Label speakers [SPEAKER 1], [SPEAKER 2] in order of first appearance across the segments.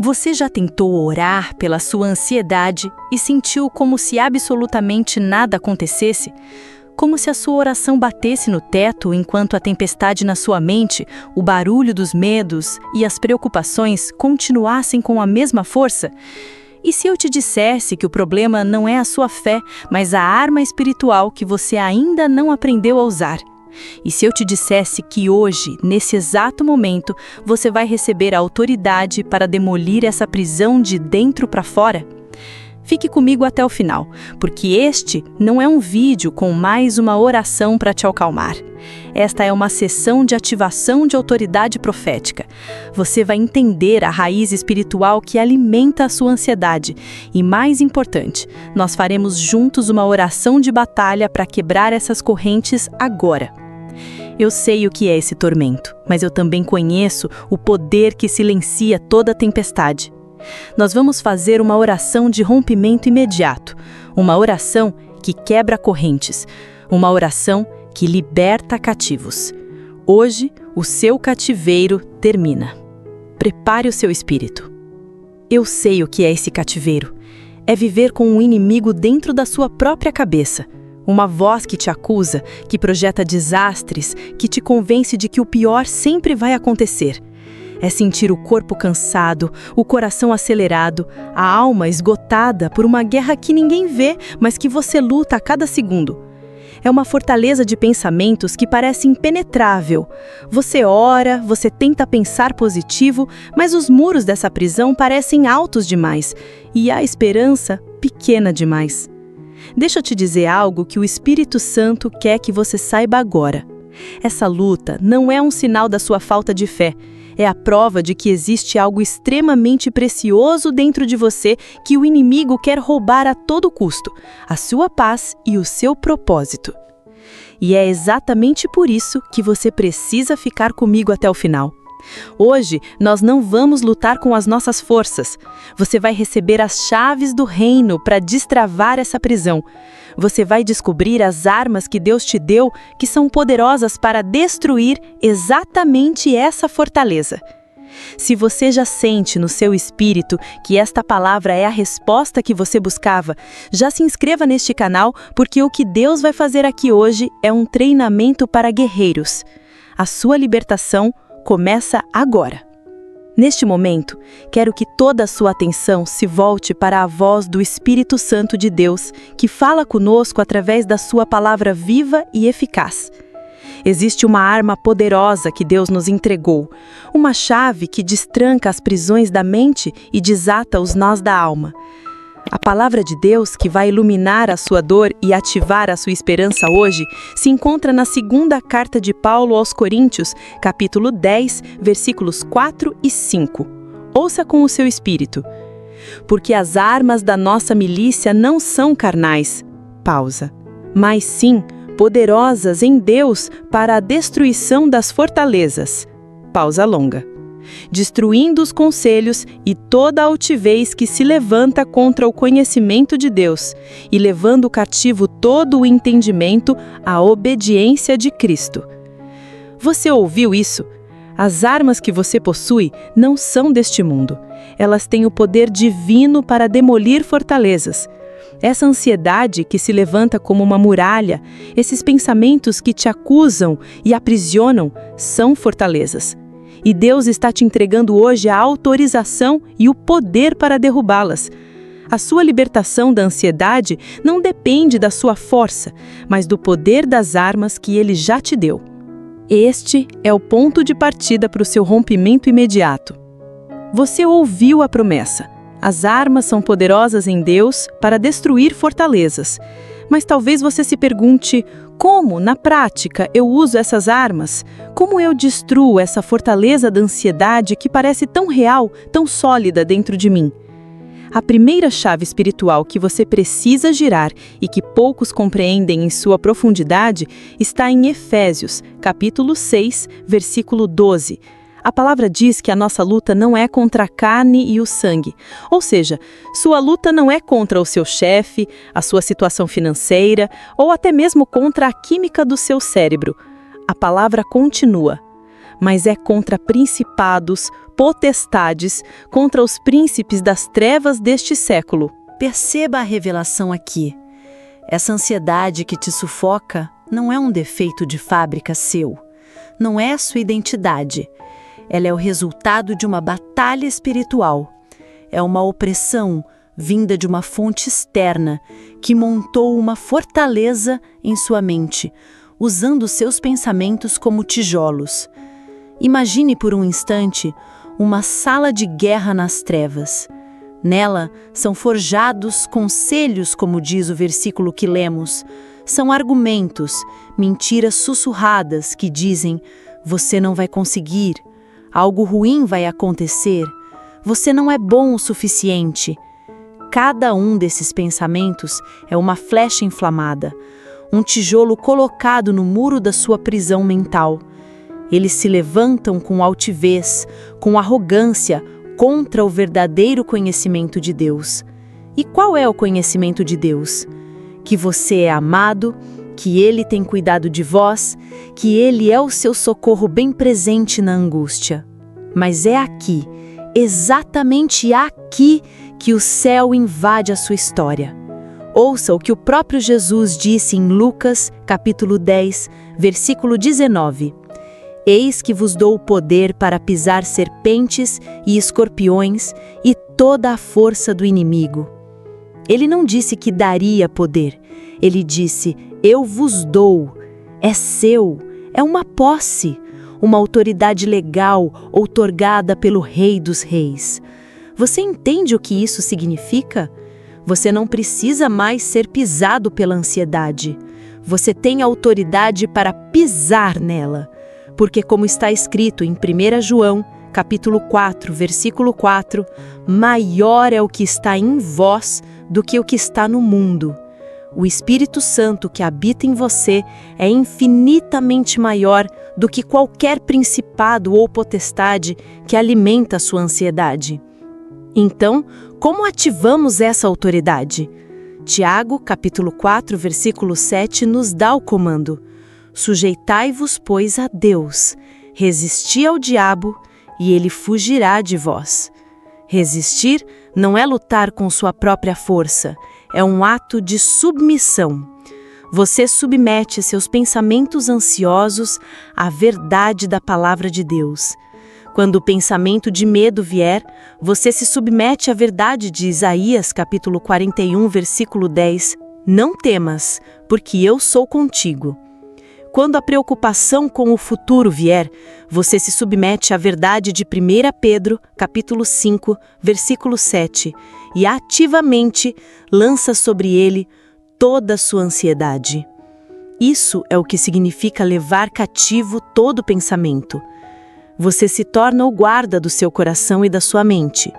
[SPEAKER 1] Você já tentou orar pela sua ansiedade e sentiu como se absolutamente nada acontecesse? Como se a sua oração batesse no teto enquanto a tempestade na sua mente, o barulho dos medos e as preocupações continuassem com a mesma força? E se eu te dissesse que o problema não é a sua fé, mas a arma espiritual que você ainda não aprendeu a usar? E se eu te dissesse que hoje, nesse exato momento, você vai receber a autoridade para demolir essa prisão de dentro para fora? Fique comigo até o final, porque este não é um vídeo com mais uma oração para te acalmar. Esta é uma sessão de ativação de autoridade profética. Você vai entender a raiz espiritual que alimenta a sua ansiedade. E mais importante, nós faremos juntos uma oração de batalha para quebrar essas correntes agora. Eu sei o que é esse tormento, mas eu também conheço o poder que silencia toda a tempestade. Nós vamos fazer uma oração de rompimento imediato, uma oração que quebra correntes, uma oração que liberta cativos. Hoje, o seu cativeiro termina. Prepare o seu espírito. Eu sei o que é esse cativeiro. É viver com um inimigo dentro da sua própria cabeça. Uma voz que te acusa, que projeta desastres, que te convence de que o pior sempre vai acontecer. É sentir o corpo cansado, o coração acelerado, a alma esgotada por uma guerra que ninguém vê, mas que você luta a cada segundo. É uma fortaleza de pensamentos que parece impenetrável. Você ora, você tenta pensar positivo, mas os muros dessa prisão parecem altos demais e a esperança pequena demais. Deixa eu te dizer algo que o Espírito Santo quer que você saiba agora. Essa luta não é um sinal da sua falta de fé. É a prova de que existe algo extremamente precioso dentro de você que o inimigo quer roubar a todo custo, a sua paz e o seu propósito. E é exatamente por isso que você precisa ficar comigo até o final. Hoje, nós não vamos lutar com as nossas forças. Você vai receber as chaves do reino para destravar essa prisão. Você vai descobrir as armas que Deus te deu, que são poderosas para destruir exatamente essa fortaleza. Se você já sente no seu espírito que esta palavra é a resposta que você buscava, já se inscreva neste canal, porque o que Deus vai fazer aqui hoje é um treinamento para guerreiros. A sua libertação começa agora. Neste momento, quero que toda a sua atenção se volte para a voz do Espírito Santo de Deus, que fala conosco através da sua palavra viva e eficaz. Existe uma arma poderosa que Deus nos entregou, uma chave que destranca as prisões da mente e desata os nós da alma. A palavra de Deus, que vai iluminar a sua dor e ativar a sua esperança hoje, se encontra na segunda carta de Paulo aos Coríntios, capítulo 10, versículos 4 e 5. Ouça com o seu espírito. Porque as armas da nossa milícia não são carnais, mas sim poderosas em Deus para a destruição das fortalezas, destruindo os conselhos e toda a altivez que se levanta contra o conhecimento de Deus, e levando cativo todo o entendimento à obediência de Cristo. Você ouviu isso? As armas que você possui não são deste mundo. Elas têm o poder divino para demolir fortalezas. Essa ansiedade que se levanta como uma muralha, esses pensamentos que te acusam e aprisionam, são fortalezas. E Deus está te entregando hoje a autorização e o poder para derrubá-las. A sua libertação da ansiedade não depende da sua força, mas do poder das armas que Ele já te deu. Este é o ponto de partida para o seu rompimento imediato. Você ouviu a promessa. As armas são poderosas em Deus para destruir fortalezas. Mas talvez você se pergunte, como, na prática, eu uso essas armas? Como eu destruo essa fortaleza da ansiedade que parece tão real, tão sólida dentro de mim? A primeira chave espiritual que você precisa girar e que poucos compreendem em sua profundidade está em Efésios, capítulo 6, versículo 12. A palavra diz que a nossa luta não é contra a carne e o sangue. Ou seja, sua luta não é contra o seu chefe, a sua situação financeira ou até mesmo contra a química do seu cérebro. A palavra continua. mas é contra principados, potestades, contra os príncipes das trevas deste século. Perceba a revelação aqui. Essa ansiedade que te sufoca não é um defeito de fábrica seu. Não é a sua identidade. Ela é o resultado de uma batalha espiritual. É uma opressão vinda de uma fonte externa que montou uma fortaleza em sua mente, usando seus pensamentos como tijolos. Imagine por um instante uma sala de guerra nas trevas. Nela são forjados conselhos, como diz o versículo que lemos. São argumentos, mentiras sussurradas que dizem: você não vai conseguir, algo ruim vai acontecer, você não é bom o suficiente. Cada um desses pensamentos é uma flecha inflamada, um tijolo colocado no muro da sua prisão mental. Eles se levantam com altivez, com arrogância, contra o verdadeiro conhecimento de Deus. E qual é o conhecimento de Deus? Que você é amado, que Ele tem cuidado de vós, que Ele é o seu socorro bem presente na angústia. Mas é aqui, exatamente aqui, que o céu invade a sua história. Ouça o que o próprio Jesus disse em Lucas, capítulo 10, versículo 19. Eis que vos dou o poder para pisar serpentes e escorpiões e toda a força do inimigo. Ele não disse que daria poder. Ele disse: eu vos dou. É seu, é uma posse, uma autoridade legal outorgada pelo Rei dos Reis. Você entende o que isso significa? Você não precisa mais ser pisado pela ansiedade. Você tem autoridade para pisar nela. Porque, como está escrito em 1 João, capítulo 4, versículo 4, maior é o que está em vós do que o que está no mundo. O Espírito Santo que habita em você é infinitamente maior do que qualquer principado ou potestade que alimenta a sua ansiedade. Então, como ativamos essa autoridade? Tiago, capítulo 4, versículo 7, nos dá o comando: sujeitai-vos, pois, a Deus, resisti ao diabo, e ele fugirá de vós. Resistir não é lutar com sua própria força, é um ato de submissão. Você submete seus pensamentos ansiosos à verdade da palavra de Deus. Quando o pensamento de medo vier, você se submete à verdade de Isaías, capítulo 41, versículo 10. Não temas, porque eu sou contigo. Quando a preocupação com o futuro vier, você se submete à verdade de 1 Pedro, capítulo 5, versículo 7, e ativamente lança sobre ele toda a sua ansiedade. Isso é o que significa levar cativo todo pensamento. Você se torna o guarda do seu coração e da sua mente.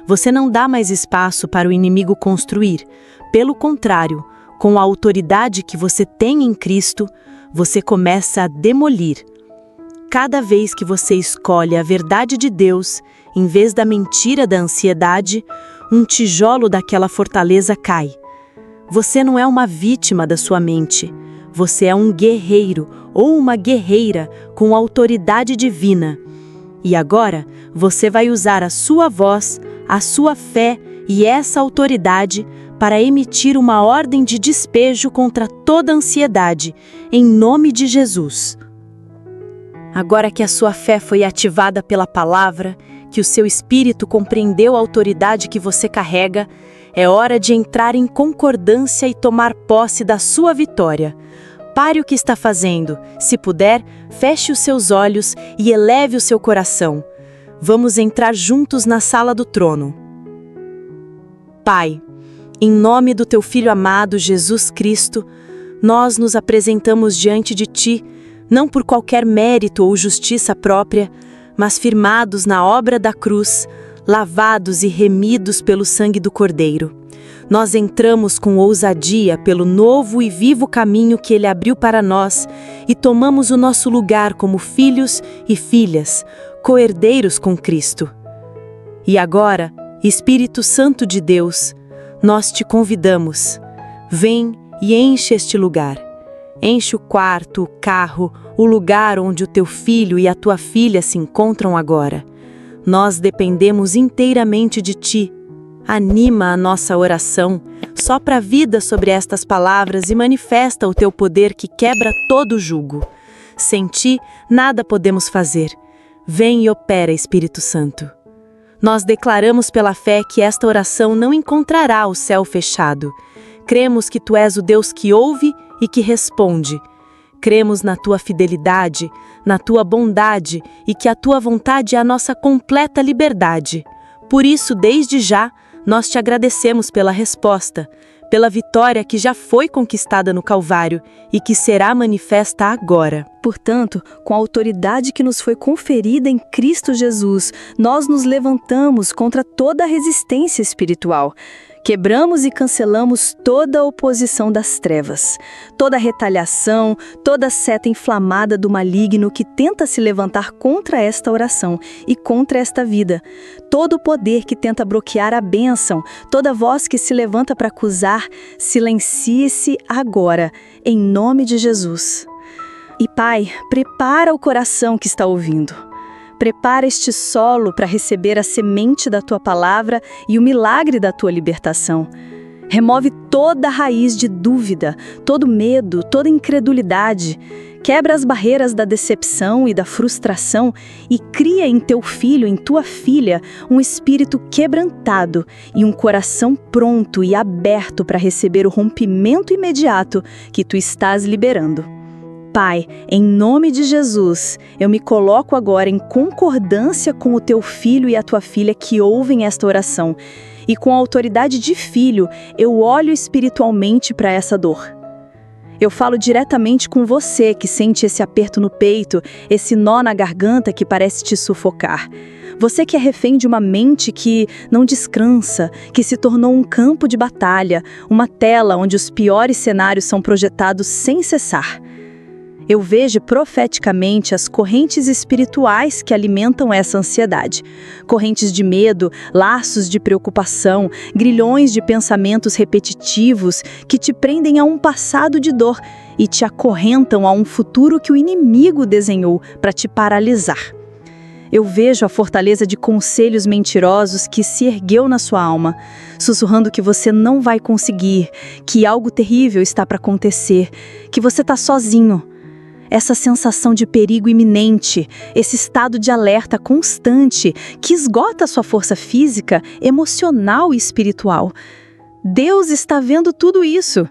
[SPEAKER 1] Você não dá mais espaço para o inimigo construir. Pelo contrário, com a autoridade que você tem em Cristo, você começa a demolir. Cada vez que você escolhe a verdade de Deus, em vez da mentira da ansiedade, um tijolo daquela fortaleza cai. Você não é uma vítima da sua mente. Você é um guerreiro ou uma guerreira com autoridade divina. E agora, você vai usar a sua voz, a sua fé e essa autoridade para emitir uma ordem de despejo contra toda ansiedade, em nome de Jesus. Agora que a sua fé foi ativada pela palavra, que o seu espírito compreendeu a autoridade que você carrega, é hora de entrar em concordância e tomar posse da sua vitória. Pare o que está fazendo. Se puder, feche os seus olhos e eleve o seu coração. Vamos entrar juntos na sala do trono. Pai, em nome do Teu Filho amado, Jesus Cristo, nós nos apresentamos diante de Ti, não por qualquer mérito ou justiça própria, mas firmados na obra da cruz, lavados e remidos pelo sangue do Cordeiro. Nós entramos com ousadia pelo novo e vivo caminho que Ele abriu para nós e tomamos o nosso lugar como filhos e filhas, co-herdeiros com Cristo. E agora, Espírito Santo de Deus, nós te convidamos. Vem e enche este lugar.
[SPEAKER 2] Enche o quarto, o carro, o lugar onde o teu filho e a tua filha se encontram agora. Nós dependemos inteiramente de Ti. Anima a nossa oração, sopra a vida sobre estas palavras e manifesta o Teu poder que quebra todo jugo. Sem Ti, nada podemos fazer. Vem e opera, Espírito Santo. Nós declaramos pela fé que esta oração não encontrará o céu fechado. Cremos que Tu és o Deus que ouve e que responde. Cremos na Tua fidelidade, na Tua bondade e que a Tua vontade é a nossa completa liberdade. Por isso, desde já, nós Te agradecemos pela resposta, pela vitória que já foi conquistada no Calvário e que será manifesta agora.
[SPEAKER 1] Portanto, com a autoridade que nos foi conferida em Cristo Jesus, nós nos levantamos contra toda a resistência espiritual. Quebramos e cancelamos toda a oposição das trevas, toda a retaliação, toda a seta inflamada do maligno que tenta se levantar contra esta oração e contra esta vida, todo o poder que tenta bloquear a bênção, toda voz que se levanta para acusar, silencie-se agora, em nome de Jesus. E Pai, prepara o coração que está ouvindo. Prepara este solo para receber a semente da Tua palavra e o milagre da Tua libertação. Remove toda a raiz de dúvida, todo medo, toda incredulidade. Quebra as barreiras da decepção e da frustração e cria em Teu filho, em Tua filha, um espírito quebrantado e um coração pronto e aberto para receber o rompimento imediato que Tu estás liberando. Pai, em nome de Jesus, eu me coloco agora em concordância com o Teu filho e a Tua filha que ouvem esta oração. E com a autoridade de filho, eu olho espiritualmente para essa dor. Eu falo diretamente com você que sente esse aperto no peito, esse nó na garganta que parece te sufocar. Você que é refém de uma mente que não descansa, que se tornou um campo de batalha, uma tela onde os piores cenários são projetados sem cessar. Eu vejo profeticamente as correntes espirituais que alimentam essa ansiedade. Correntes de medo, laços de preocupação, grilhões de pensamentos repetitivos que te prendem a um passado de dor e te acorrentam a um futuro que o inimigo desenhou para te paralisar. Eu vejo a fortaleza de conselhos mentirosos que se ergueu na sua alma, sussurrando que você não vai conseguir, que algo terrível está para acontecer, que você está sozinho. Essa sensação de perigo iminente, esse estado de alerta constante que esgota sua força física, emocional e espiritual. Deus está vendo tudo isso.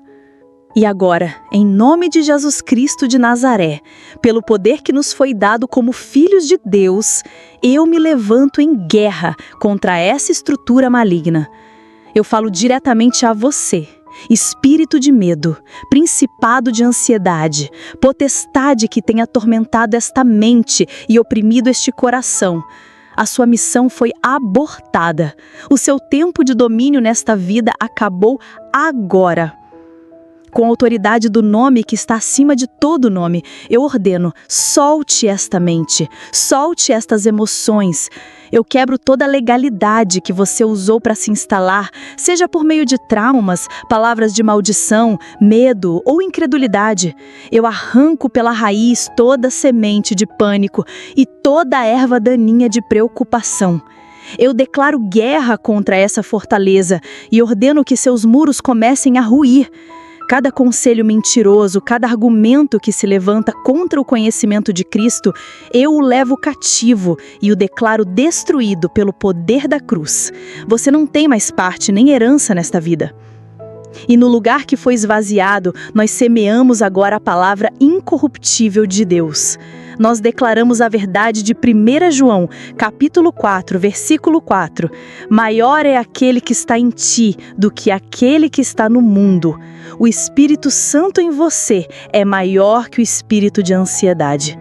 [SPEAKER 1] E agora, em nome de Jesus Cristo de Nazaré, pelo poder que nos foi dado como filhos de Deus, eu me levanto em guerra contra essa estrutura maligna. Eu falo diretamente a você. Espírito de medo, principado de ansiedade, potestade que tem atormentado esta mente e oprimido este coração. A sua missão foi abortada. O seu tempo de domínio nesta vida acabou agora. Com a autoridade do nome que está acima de todo nome, eu ordeno, solte esta mente, solte estas emoções. Eu quebro toda a legalidade que você usou para se instalar, seja por meio de traumas, palavras de maldição, medo ou incredulidade. Eu arranco pela raiz toda a semente de pânico e toda a erva daninha de preocupação. Eu declaro guerra contra essa fortaleza e ordeno que seus muros comecem a ruir. Cada conselho mentiroso, cada argumento que se levanta contra o conhecimento de Cristo, eu o levo cativo e o declaro destruído pelo poder da cruz. Você não tem mais parte nem herança nesta vida. E no lugar que foi esvaziado, nós semeamos agora a palavra incorruptível de Deus. Nós declaramos a verdade de 1 João, capítulo 4, versículo 4. Maior é aquele que está em ti do que aquele que está no mundo. O Espírito Santo em você é maior que o espírito de ansiedade.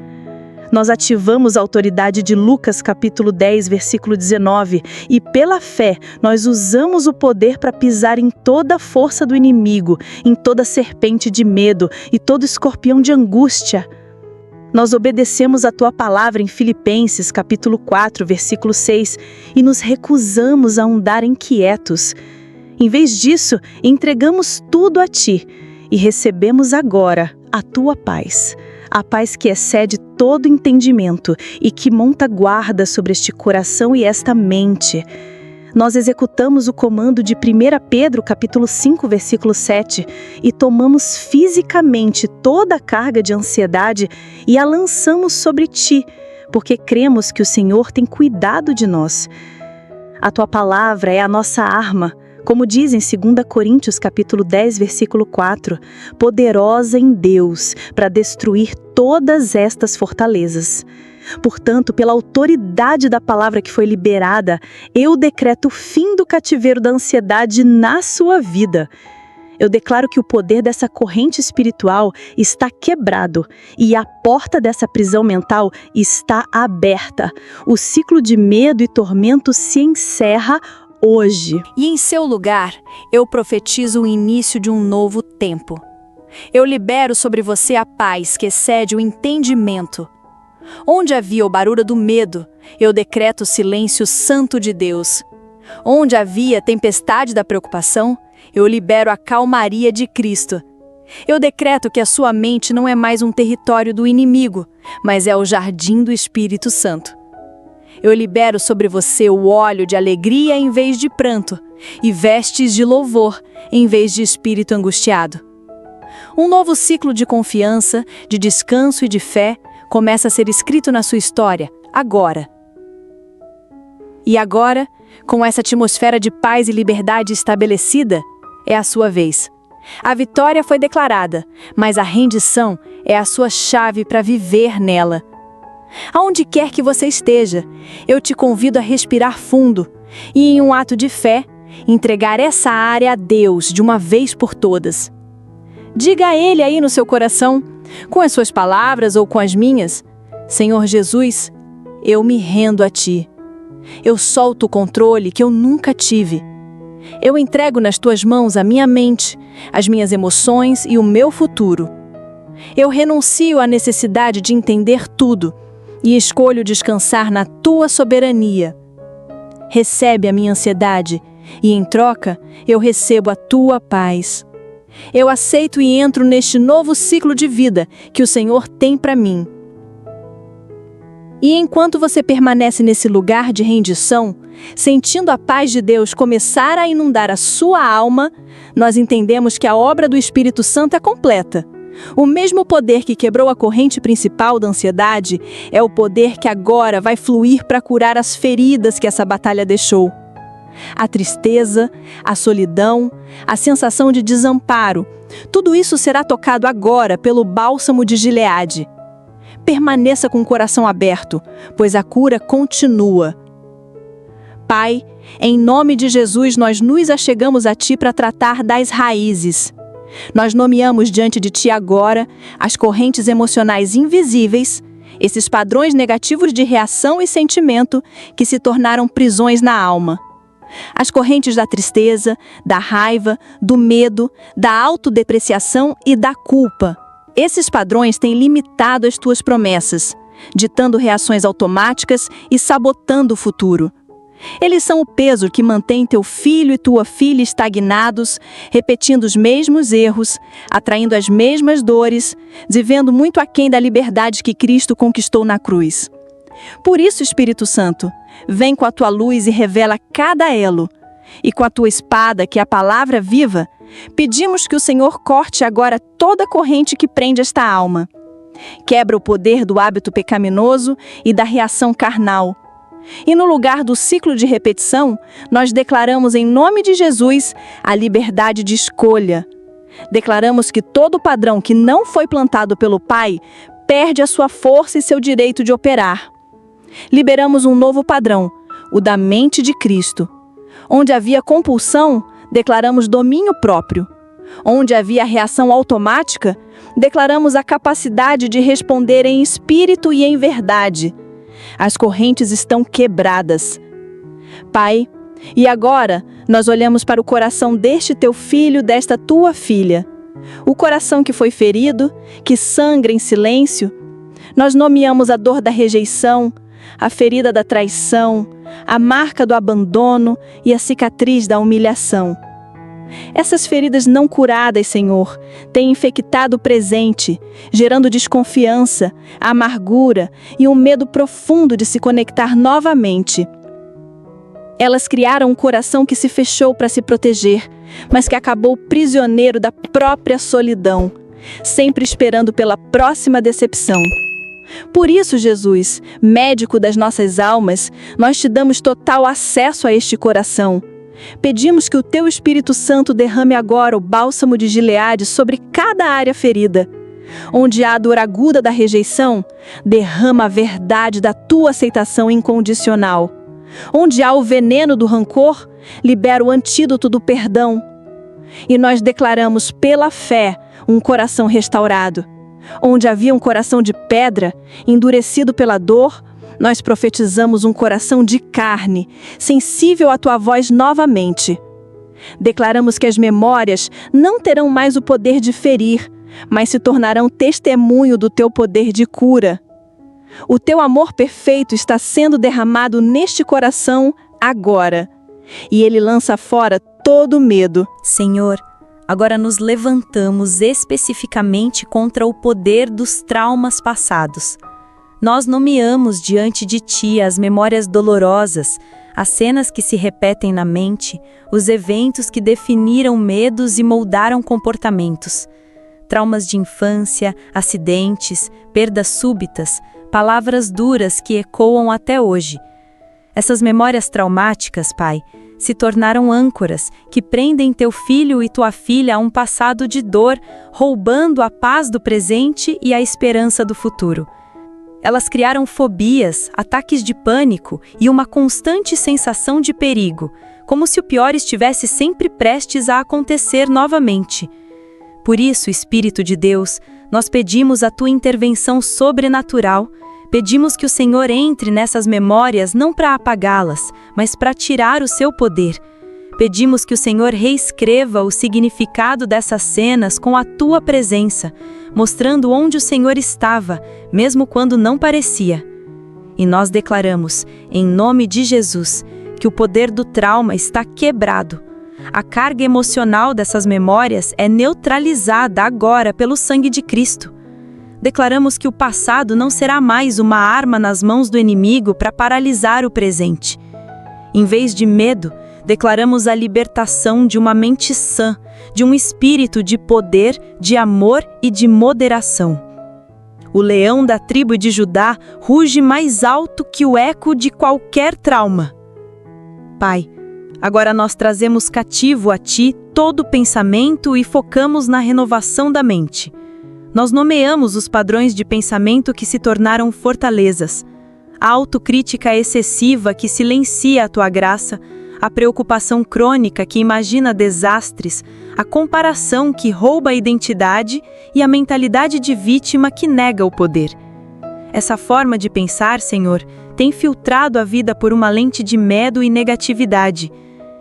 [SPEAKER 1] Nós ativamos a autoridade de Lucas capítulo 10, versículo 19, e pela fé nós usamos o poder para pisar em toda a força do inimigo, em toda serpente de medo e todo escorpião de angústia. Nós obedecemos a Tua palavra em Filipenses capítulo 4, versículo 6, e nos recusamos a andar inquietos. Em vez disso, entregamos tudo a Ti e recebemos agora
[SPEAKER 2] a tua paz, a paz que excede todo entendimento e que monta guarda sobre este coração e esta mente. Nós executamos o comando de 1 Pedro, capítulo 5, versículo 7, e tomamos fisicamente toda a carga de ansiedade e a lançamos sobre ti, porque cremos que o Senhor tem cuidado de nós. A tua palavra é a nossa arma, como diz em 2 Coríntios, capítulo 10, versículo 4, poderosa em Deus para destruir todas estas fortalezas. Portanto, pela autoridade da palavra que foi liberada, eu decreto o fim do cativeiro da ansiedade na sua vida. Eu declaro que o poder dessa corrente espiritual está quebrado e a porta dessa prisão mental está aberta. O ciclo de medo e tormento se encerra hoje.
[SPEAKER 1] E em seu lugar, eu profetizo o início de um novo tempo. Eu libero sobre você a paz que excede o entendimento. Onde havia o barulho do medo, eu decreto o silêncio santo de Deus. Onde havia tempestade da preocupação, eu libero a calmaria de Cristo. Eu decreto que a sua mente não é mais um território do inimigo, mas é o jardim do Espírito Santo. Eu libero sobre você o óleo de alegria em vez de pranto, e vestes de louvor em vez de espírito angustiado. Um novo ciclo de confiança, de descanso e de fé começa a ser escrito na sua história, agora. E agora, com essa atmosfera de paz e liberdade estabelecida, é a sua vez. A vitória foi declarada, mas a rendição é a sua chave para viver nela. Aonde quer que você esteja, eu te convido a respirar fundo e, em um ato de fé, entregar essa área a Deus de uma vez por todas. Diga a Ele aí no seu coração, com as suas palavras ou com as minhas: Senhor Jesus, eu me rendo a Ti. Eu solto o controle que eu nunca tive. Eu entrego nas Tuas mãos a minha mente, as minhas emoções e o meu futuro. Eu renuncio à necessidade de entender tudo e escolho descansar na Tua soberania. Recebe a minha ansiedade e, em troca, eu recebo a Tua paz. Eu aceito e entro neste novo ciclo de vida que o Senhor tem para mim. E enquanto você permanece nesse lugar de rendição, sentindo a paz de Deus começar a inundar a sua alma, nós entendemos que a obra do Espírito Santo é completa. O mesmo poder que quebrou a corrente principal da ansiedade é o poder que agora vai fluir para curar as feridas que essa batalha deixou. A tristeza, a solidão, a sensação de desamparo, tudo isso será tocado agora pelo bálsamo de Gileade. Permaneça com o coração aberto, pois a cura continua. Pai, em nome de Jesus, nós nos achegamos a Ti para tratar das raízes. Nós nomeamos diante de Ti agora as correntes emocionais invisíveis, esses padrões negativos de reação e sentimento que se tornaram prisões na alma. As correntes da tristeza, da raiva, do medo, da autodepreciação e da culpa. Esses padrões têm limitado as tuas promessas, ditando reações automáticas e sabotando o futuro. Eles são o peso que mantém teu filho e tua filha estagnados, repetindo os mesmos erros, atraindo as mesmas dores, vivendo muito aquém da liberdade que Cristo conquistou na cruz. Por isso, Espírito Santo, vem com a tua luz e revela cada elo. E com a tua espada, que é a palavra viva, pedimos que o Senhor corte agora toda corrente que prende esta alma. Quebra o poder do hábito pecaminoso e da reação carnal. E no lugar do ciclo de repetição, nós declaramos em nome de Jesus a liberdade de escolha. Declaramos que todo padrão que não foi plantado pelo Pai perde a sua força e seu direito de operar. Liberamos um novo padrão, o da mente de Cristo. Onde havia compulsão, declaramos domínio próprio. Onde havia reação automática, declaramos a capacidade de responder em espírito e em verdade. As correntes estão quebradas. Pai, e agora nós olhamos para o coração deste teu filho, desta tua filha. O coração que foi ferido, que sangra em silêncio. Nós nomeamos a dor da rejeição, a ferida da traição, a marca do abandono e a cicatriz da humilhação.
[SPEAKER 3] Essas feridas não curadas, Senhor, têm infectado o presente, gerando desconfiança, amargura e um medo profundo de se conectar novamente. Elas criaram um coração que se fechou para se proteger, mas que acabou prisioneiro da própria solidão, sempre esperando pela próxima decepção. Por isso, Jesus, médico das nossas almas, nós te damos total acesso a este coração. Pedimos que o teu Espírito Santo derrame agora o bálsamo de Gileade sobre cada área ferida. Onde há a dor aguda da rejeição, derrama a verdade da tua aceitação incondicional. Onde há o veneno do rancor, libera o antídoto do perdão. E nós declaramos pela fé um coração restaurado. Onde havia um coração de pedra, endurecido pela dor, nós profetizamos um coração de carne, sensível à tua voz novamente. Declaramos que as memórias não terão mais o poder de ferir, mas se tornarão testemunho do teu poder de cura. O teu amor perfeito está sendo derramado neste coração agora, e ele lança fora todo medo.
[SPEAKER 1] Senhor, agora nos levantamos especificamente contra o poder dos traumas passados. Nós nomeamos diante de Ti as memórias dolorosas, as cenas que se repetem na mente, os eventos que definiram medos e moldaram comportamentos. Traumas de infância, acidentes, perdas súbitas, palavras duras que ecoam até hoje. Essas memórias traumáticas, Pai, se tornaram âncoras que prendem teu filho e tua filha a um passado de dor, roubando a paz do presente e a esperança do futuro. Elas criaram fobias, ataques de pânico e uma constante sensação de perigo, como se o pior estivesse sempre prestes a acontecer novamente. Por isso, Espírito de Deus, nós pedimos a tua intervenção sobrenatural. Pedimos que o Senhor entre nessas memórias não para apagá-las, mas para tirar o seu poder. Pedimos que o Senhor reescreva o significado dessas cenas com a tua presença, mostrando onde o Senhor estava, mesmo quando não parecia. E nós declaramos, em nome de Jesus, que o poder do trauma está quebrado. A carga emocional dessas memórias é neutralizada agora pelo sangue de Cristo. Declaramos que o passado não será mais uma arma nas mãos do inimigo para paralisar o presente. Em vez de medo, declaramos a libertação de uma mente sã, de um espírito de poder, de amor e de moderação. O leão da tribo de Judá ruge mais alto que o eco de qualquer trauma. Pai, agora nós trazemos cativo a Ti todo pensamento e focamos na renovação da mente. Nós nomeamos os padrões de pensamento que se tornaram fortalezas, a autocrítica excessiva que silencia a Tua graça, a preocupação crônica que imagina desastres, a comparação que rouba a identidade e a mentalidade de vítima que nega o poder. Essa forma de pensar, Senhor, tem filtrado a vida por uma lente de medo e negatividade.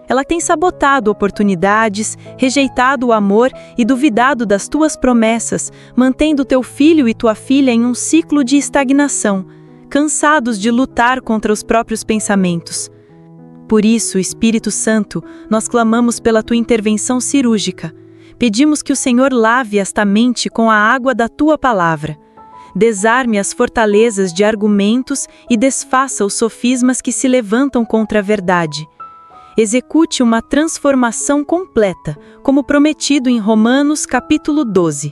[SPEAKER 1] Ela tem sabotado oportunidades, rejeitado o amor e duvidado das tuas promessas, mantendo teu filho e tua filha em um ciclo de estagnação, cansados de lutar contra os próprios pensamentos. Por isso, Espírito Santo, nós clamamos pela tua intervenção cirúrgica. Pedimos que o Senhor lave esta mente com a água da tua palavra. Desarme as fortalezas de argumentos e desfaça os sofismas que se levantam contra a verdade. Execute uma transformação completa, como prometido em Romanos capítulo 12.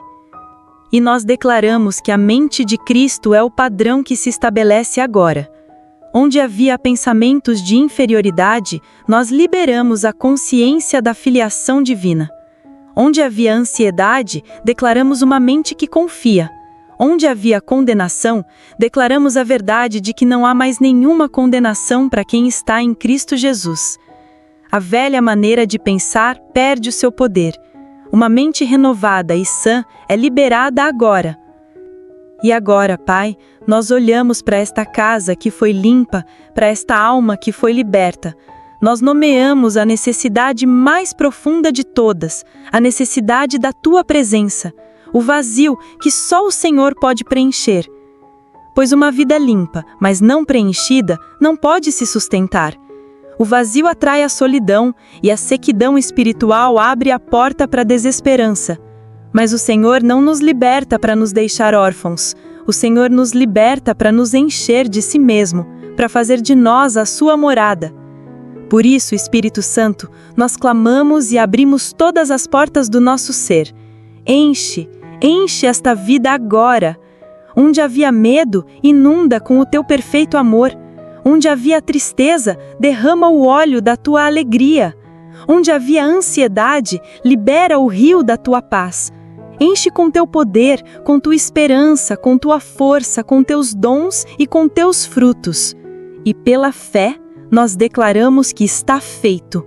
[SPEAKER 1] E nós declaramos que a mente de Cristo é o padrão que se estabelece agora. Onde havia pensamentos de inferioridade, nós liberamos a consciência da filiação divina. Onde havia ansiedade, declaramos uma mente que confia. Onde havia condenação, declaramos a verdade de que não há mais nenhuma condenação para quem está em Cristo Jesus. A velha maneira de pensar perde o seu poder. Uma mente renovada e sã é liberada agora. E agora, Pai, nós olhamos para esta casa que foi limpa, para esta alma que foi liberta. Nós nomeamos a necessidade mais profunda de todas, a necessidade da Tua presença, o vazio que só o Senhor pode preencher. Pois uma vida limpa, mas não preenchida, não pode se sustentar.
[SPEAKER 2] O vazio atrai a solidão e a sequidão espiritual abre a porta para a desesperança. Mas o Senhor não nos liberta para nos deixar órfãos. O Senhor nos liberta para nos encher de si mesmo, para fazer de nós a sua morada. Por isso, Espírito Santo, nós clamamos e abrimos todas as portas do nosso ser. Enche esta vida agora. Onde havia medo, inunda com o teu perfeito amor. Onde havia tristeza, derrama o óleo da tua alegria. Onde havia ansiedade, libera o rio da tua paz. Enche com teu poder, com tua esperança, com tua força, com teus dons e com teus frutos. E pela fé, nós declaramos que está feito.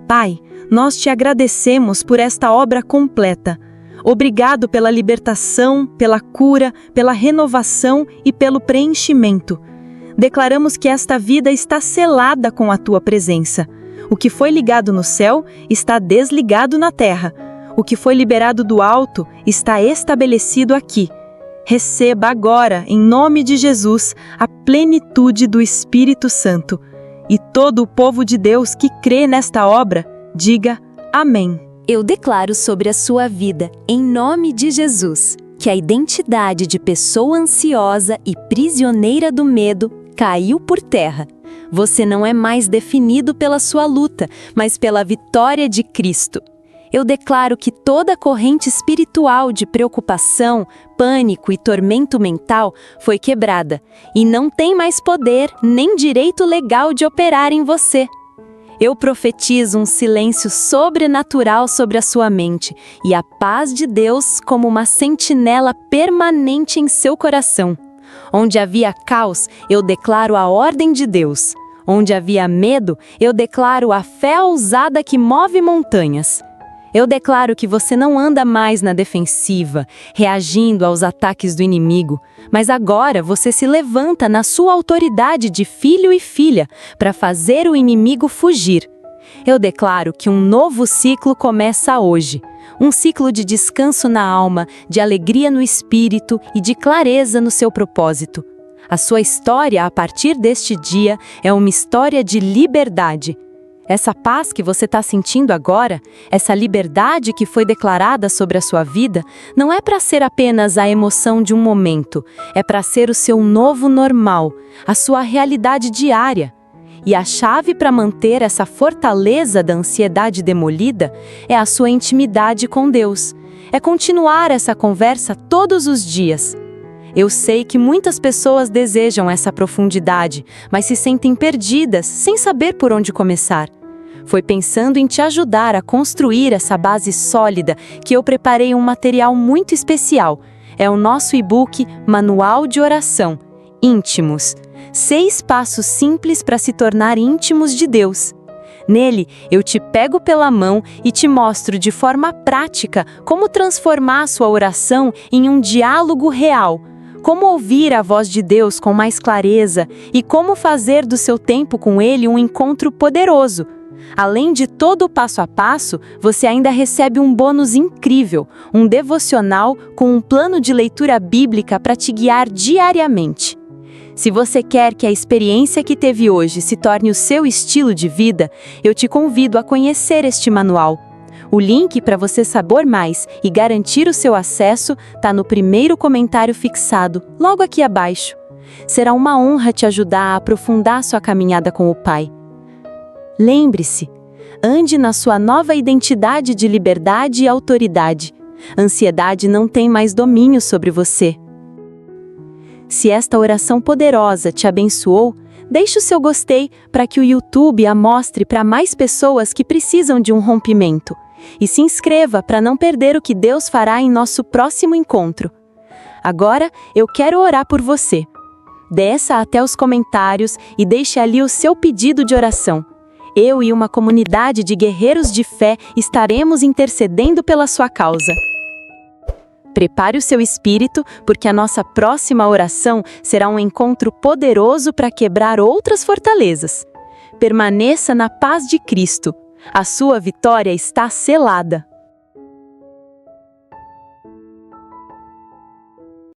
[SPEAKER 2] Pai, nós te agradecemos por esta obra completa. Obrigado pela libertação, pela cura, pela renovação e pelo preenchimento. Declaramos que esta vida está selada com a tua presença. O que foi ligado no céu está desligado na terra. O que foi liberado do alto está estabelecido aqui. Receba agora, em nome de Jesus, a plenitude do Espírito Santo. E todo o povo de Deus que crê nesta obra, diga amém.
[SPEAKER 4] Eu declaro sobre a sua vida, em nome de Jesus, que a identidade de pessoa ansiosa e prisioneira do medo caiu por terra. Você não é mais definido pela sua luta, mas pela vitória de Cristo. Eu declaro que toda corrente espiritual de preocupação, pânico e tormento mental foi quebrada e não tem mais poder nem direito legal de operar em você. Eu profetizo um silêncio sobrenatural sobre a sua mente e a paz de Deus como uma sentinela permanente em seu coração. Onde havia caos, eu declaro a ordem de Deus. Onde havia medo, eu declaro a fé ousada que move montanhas. Eu declaro que você não anda mais na defensiva, reagindo aos ataques do inimigo, mas agora você se levanta na sua autoridade de filho e filha para fazer o inimigo fugir. Eu declaro que um novo ciclo começa hoje, um ciclo de descanso na alma, de alegria no espírito e de clareza no seu propósito. A sua história, a partir deste dia, é uma história de liberdade. Essa paz que você está sentindo agora, essa liberdade que foi declarada sobre a sua vida, não é para ser apenas a emoção de um momento, é para ser o seu novo normal, a sua realidade diária. E a chave para manter essa fortaleza da ansiedade demolida é a sua intimidade com Deus. É continuar essa conversa todos os dias. Eu sei que muitas pessoas desejam essa profundidade, mas se sentem perdidas, sem saber por onde começar. Foi pensando em te ajudar a construir essa base sólida que eu preparei um material muito especial. É o nosso e-book Manual de Oração, Íntimos. 6 passos simples para se tornar íntimos de Deus. Nele, eu te pego pela mão e te mostro de forma prática como transformar sua oração em um diálogo real. Como ouvir a voz de Deus com mais clareza e como fazer do seu tempo com Ele um encontro poderoso. Além de todo o passo a passo, você ainda recebe um bônus incrível, um devocional com um plano de leitura bíblica para te guiar diariamente. Se você quer que a experiência que teve hoje se torne o seu estilo de vida, eu te convido a conhecer este manual. O link para você saber mais e garantir o seu acesso está no primeiro comentário fixado, logo aqui abaixo. Será uma honra te ajudar a aprofundar sua caminhada com o Pai. Lembre-se, ande na sua nova identidade de liberdade e autoridade. Ansiedade não tem mais domínio sobre você. Se esta oração poderosa te abençoou, deixe o seu gostei para que o YouTube a mostre para mais pessoas que precisam de um rompimento. E se inscreva para não perder o que Deus fará em nosso próximo encontro. Agora, eu quero orar por você. Desça até os comentários e deixe ali o seu pedido de oração. Eu e uma comunidade de guerreiros de fé estaremos intercedendo pela sua causa. Prepare o seu espírito, porque a nossa próxima oração será um encontro poderoso para quebrar outras fortalezas. Permaneça na paz de Cristo. A sua vitória está selada.